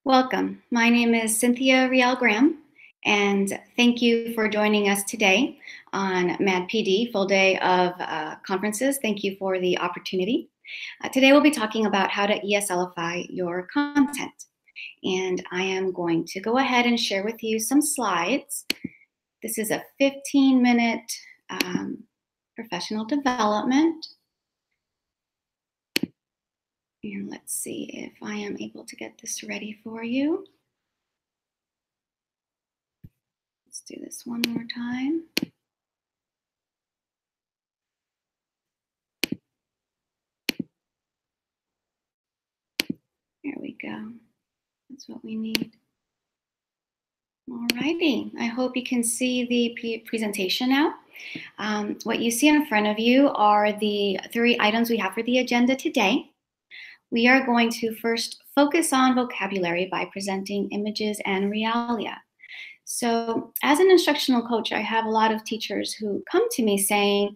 Welcome. My name is Cynthia Riel Graham, and thank you for joining us today on MADPD, full day of conferences. Thank you for the opportunity. Today we'll be talking about how to ESL-ify your content. And I am going to go ahead and share with you some slides. This is a 15-minute professional development. And let's see if I am able to get this ready for you. Let's do this one more time. There we go. That's what we need. All righty. I hope you can see the presentation now. What you see in front of you are the 3 items we have for the agenda today. We are going to first focus on vocabulary by presenting images and realia. So as an instructional coach, I have a lot of teachers who come to me saying,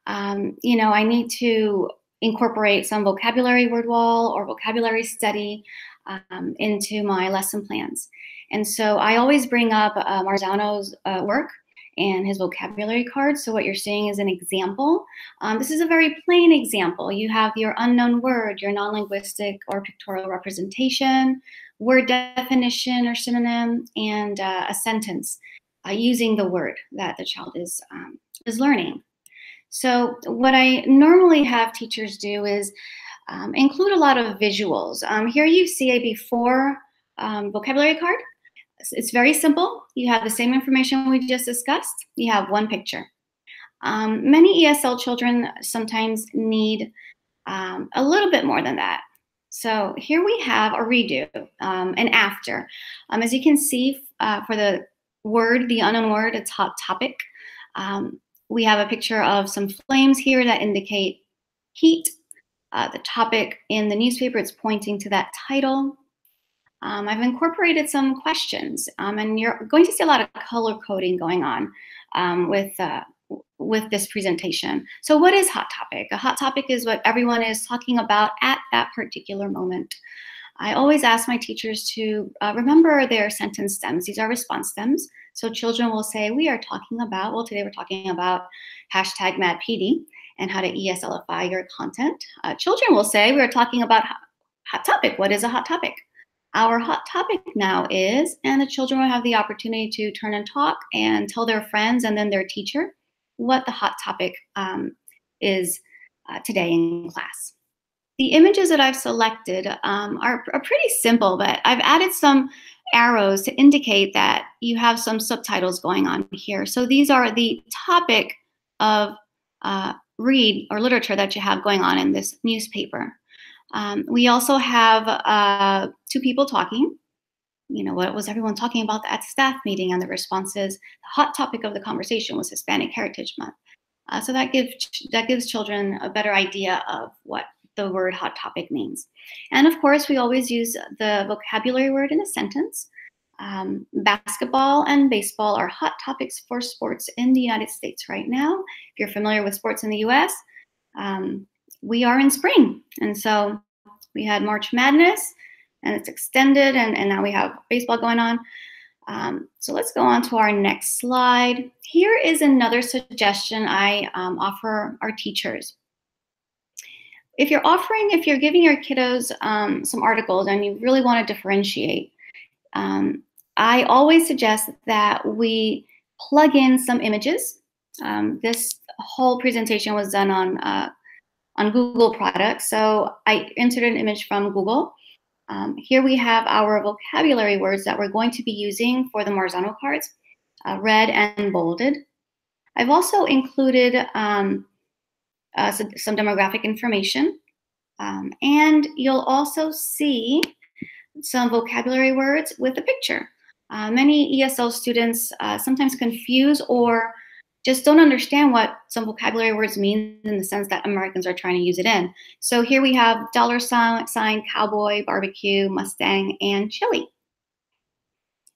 I need to incorporate some vocabulary word wall or vocabulary study into my lesson plans. And so I always bring up Marzano's work and his vocabulary card. So what you're seeing is an example. This is a very plain example. You have your unknown word, your non-linguistic or pictorial representation, word definition or synonym, and a sentence using the word that the child is learning. So what I normally have teachers do is include a lot of visuals. Here you see a before vocabulary card. It's very simple. You have the same information we just discussed. You have one picture. Many ESL children sometimes need a little bit more than that. So here we have a redo, an after. As you can see for the word, the unknown word, it's hot topic. We have a picture of some flames here that indicate heat. The topic in the newspaper, it's pointing to that title. I've incorporated some questions, and you're going to see a lot of color coding going on with this presentation. So what is hot topic? A hot topic is what everyone is talking about at that particular moment. I always ask my teachers to remember their sentence stems. These are response stems. So children will say, we are talking about, well, today we're talking about hashtag MADPD and how to ESL-ify your content. Children will say, we are talking about hot topic. What is a hot topic? Our hot topic now is, and the children will have the opportunity to turn and talk and tell their friends and then their teacher what the hot topic is today in class. The images that I've selected are pretty simple, but I've added some arrows to indicate that you have some subtitles going on here. So these are the topic of read or literature that you have going on in this newspaper. We also have 2 people talking. What was everyone talking about at the staff meeting? And the response is, the hot topic of the conversation was Hispanic Heritage Month. So that gives children a better idea of what the word hot topic means. And of course, we always use the vocabulary word in a sentence. Basketball and baseball are hot topics for sports in the United States right now. If you're familiar with sports in the US, we are in spring. And so we had March Madness and it's extended and now we have baseball going on. So let's go on to our next slide. Here is another suggestion I offer our teachers. If you're giving your kiddos some articles and you really want to differentiate, I always suggest that we plug in some images. This whole presentation was done on Google products. So I inserted an image from Google. Here we have our vocabulary words that we're going to be using for the Marzano cards, red and bolded. I've also included some demographic information. And you'll also see some vocabulary words with a picture. Many ESL students sometimes confuse or just don't understand what some vocabulary words mean in the sense that Americans are trying to use it in. So here we have $sign, cowboy, barbecue, Mustang, and chili.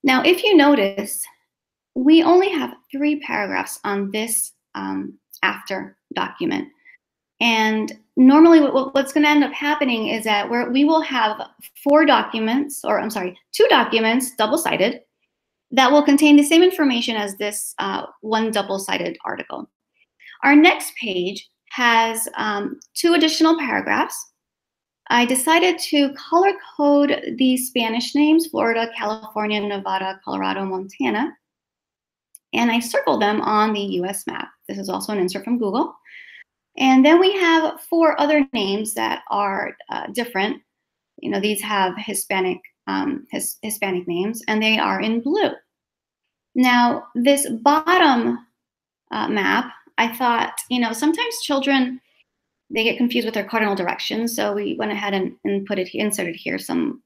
Now, if you notice, we only have 3 paragraphs on this after document. And normally what's going to end up happening is that we will have two documents, double-sided, that will contain the same information as this one double-sided article. Our next page has 2 additional paragraphs. I decided to color code these Spanish names: Florida, California, Nevada, Colorado, Montana. And I circled them on the US map. This is also an insert from Google. And then we have 4 other names that are different. You know, these have Hispanic names, and they are in blue. Now, this bottom map, I thought, you know, sometimes children, they get confused with their cardinal directions. So we went ahead and inserted here some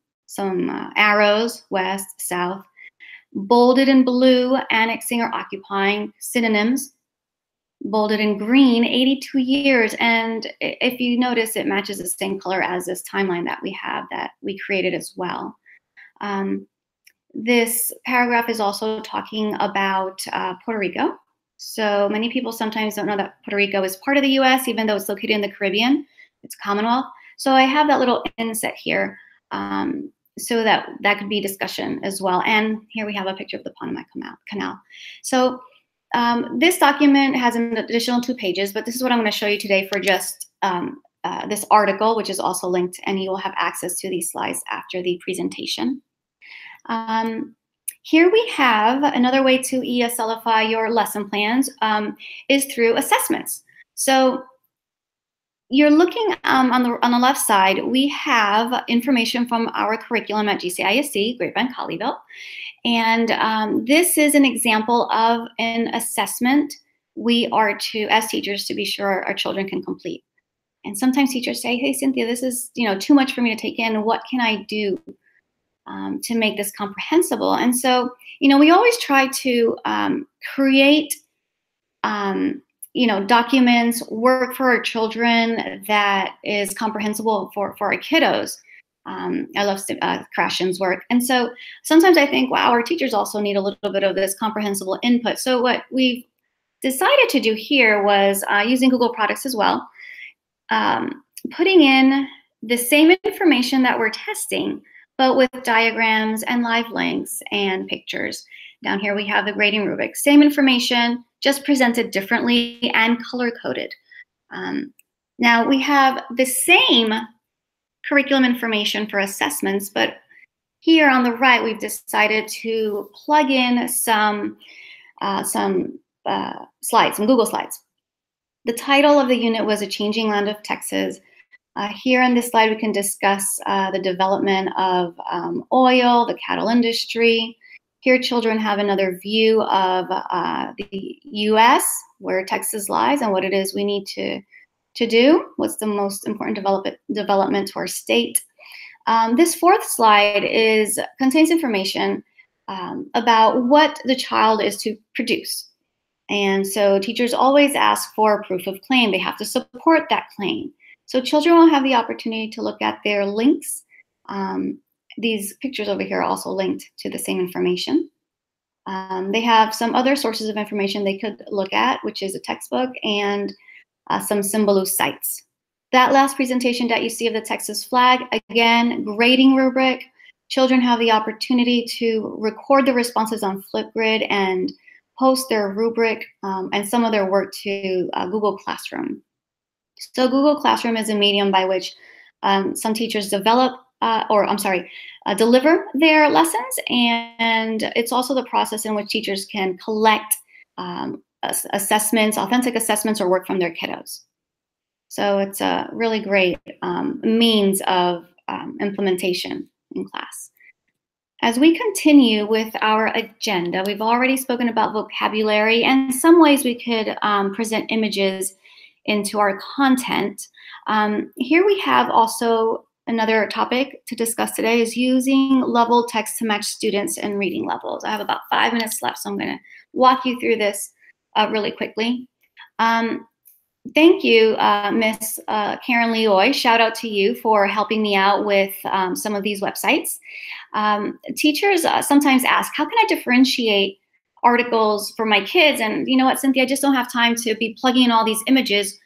arrows: west, south, bolded in blue, annexing or occupying, synonyms, bolded in green, 82 years. And if you notice, it matches the same color as this timeline that we created as well. This paragraph is also talking about Puerto Rico. So many people sometimes don't know that Puerto Rico is part of the US, even though it's located in the Caribbean. It's Commonwealth. So I have that little inset here so that could be discussion as well. And here we have a picture of the Panama Canal. So this document has an additional 2 pages, but this is what I'm going to show you today for just this article, which is also linked, and you will have access to these slides after the presentation. Here we have another way to ESL-ify your lesson plans is through assessments. So you're looking on the left side, we have information from our curriculum at GCISD, Grapevine Colleyville. And this is an example of an assessment we are to, as teachers, to be sure our children can complete. And sometimes teachers say, hey, Cynthia, this is too much for me to take in. What can I do to make this comprehensible? And so, we always try to create, documents, work for our children that is comprehensible for our kiddos. I love Krashen's work. And so sometimes I think, wow, our teachers also need a little bit of this comprehensible input. So what we've decided to do here was using Google products as well, putting in the same information that we're testing, but with diagrams and live links and pictures. Down here we have the grading rubric. Same information, just presented differently and color-coded. Now we have the same curriculum information for assessments, but here on the right we've decided to plug in some slides, some Google slides. The title of the unit was A Changing Land of Texas. Here on this slide, we can discuss the development of oil, the cattle industry. Here, children have another view of the U.S., where Texas lies, and what it is we need to do. What's the most important development to our state? This 4th slide contains information about what the child is to produce. And so teachers always ask for proof of claim. They have to support that claim. So children will have the opportunity to look at their links. These pictures over here are also linked to the same information. They have some other sources of information they could look at, which is a textbook and some Symbaloo sites. That last presentation that you see of the Texas flag, again, grading rubric. Children have the opportunity to record the responses on Flipgrid and post their rubric and some of their work to Google Classroom. So Google Classroom is a medium by which some teachers deliver their lessons, and it's also the process in which teachers can collect assessments, authentic assessments, or work from their kiddos. So it's a really great means of implementation in class. As we continue with our agenda, we've already spoken about vocabulary, and some ways we could present images into our content. Here we have also another topic to discuss today is using level text to match students and reading levels. I have about 5 minutes left, so I'm going to walk you through this really quickly. Thank you, Miss Karen Leoy. Shout out to you for helping me out with some of these websites. Teachers sometimes ask, how can I differentiate articles for my kids? And you know what, Cynthia, I just don't have time to be plugging in all these images.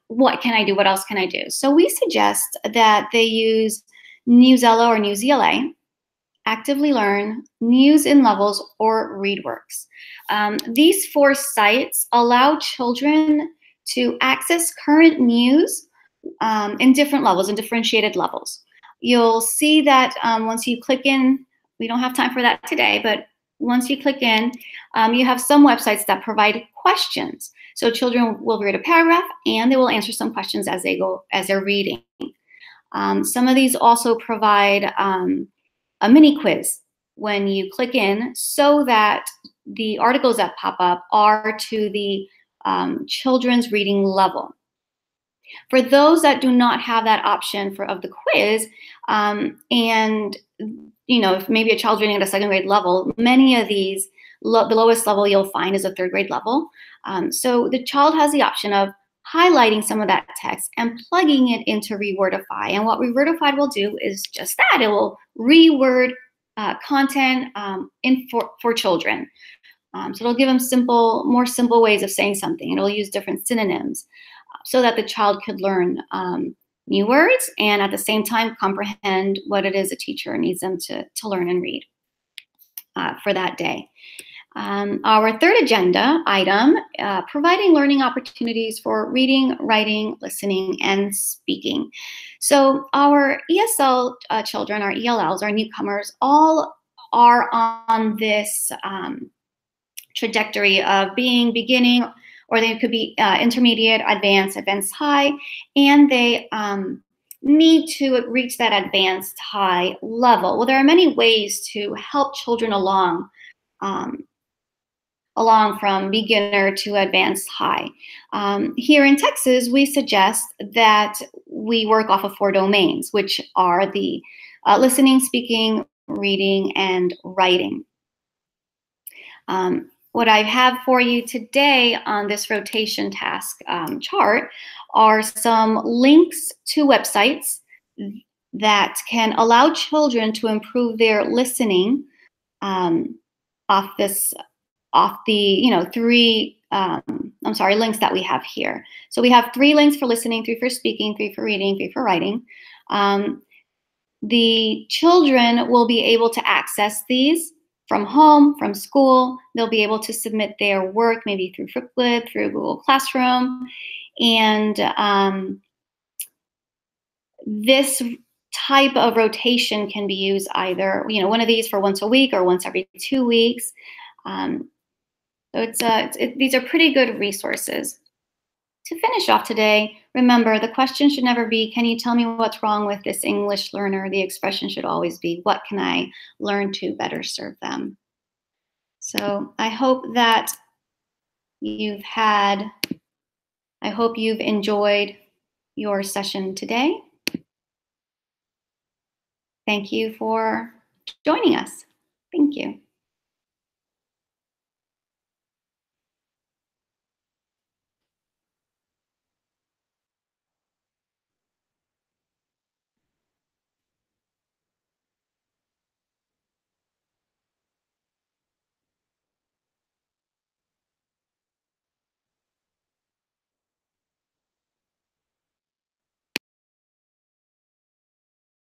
what can I do? What else can I do? So we suggest that they use Newsela or Newsela, Actively Learn, News in Levels, or ReadWorks. These 4 sites allow children to access current news in different levels, in differentiated levels. You'll see that once you click in, we don't have time for that today, but once you click in, you have some websites that provide questions. So children will read a paragraph and they will answer some questions as they're reading. Some of these also provide a mini quiz when you click in, so that the articles that pop up are to the children's reading level. For those that do not have that option of the quiz, and if maybe a child's reading at a 2nd grade level, many of these, the lowest level you'll find is a 3rd grade level. So the child has the option of highlighting some of that text and plugging it into Rewordify. And what Rewordify will do is just that. It will reword content for children. So it'll give them more simple ways of saying something. It'll use different synonyms so that the child could learn new words and at the same time comprehend what it is a teacher needs them to learn and read for that day. Our 3rd agenda item, providing learning opportunities for reading, writing, listening, and speaking. So our ESL children, our ELLs, our newcomers, all are on this trajectory of being beginning, or they could be intermediate, advanced high, and they need to reach that advanced high level. Well, there are many ways to help children along from beginner to advanced high. Here in Texas, we suggest that we work off of 4 domains, which are the listening, speaking, reading, and writing. What I have for you today on this rotation task chart are some links to websites that can allow children to improve their listening off the 3 links that we have here. So we have 3 links for listening, 3 for speaking, 3 for reading, 3 for writing. The children will be able to access these from home, from school. They'll be able to submit their work maybe through Flipgrid, through Google Classroom. And this type of rotation can be used either, one of these for once a week or once every 2 weeks. So these are pretty good resources. To finish off today, remember, the question should never be, can you tell me what's wrong with this English learner? The expression should always be, what can I learn to better serve them? So I hope that you've enjoyed your session today. Thank you for joining us. Thank you.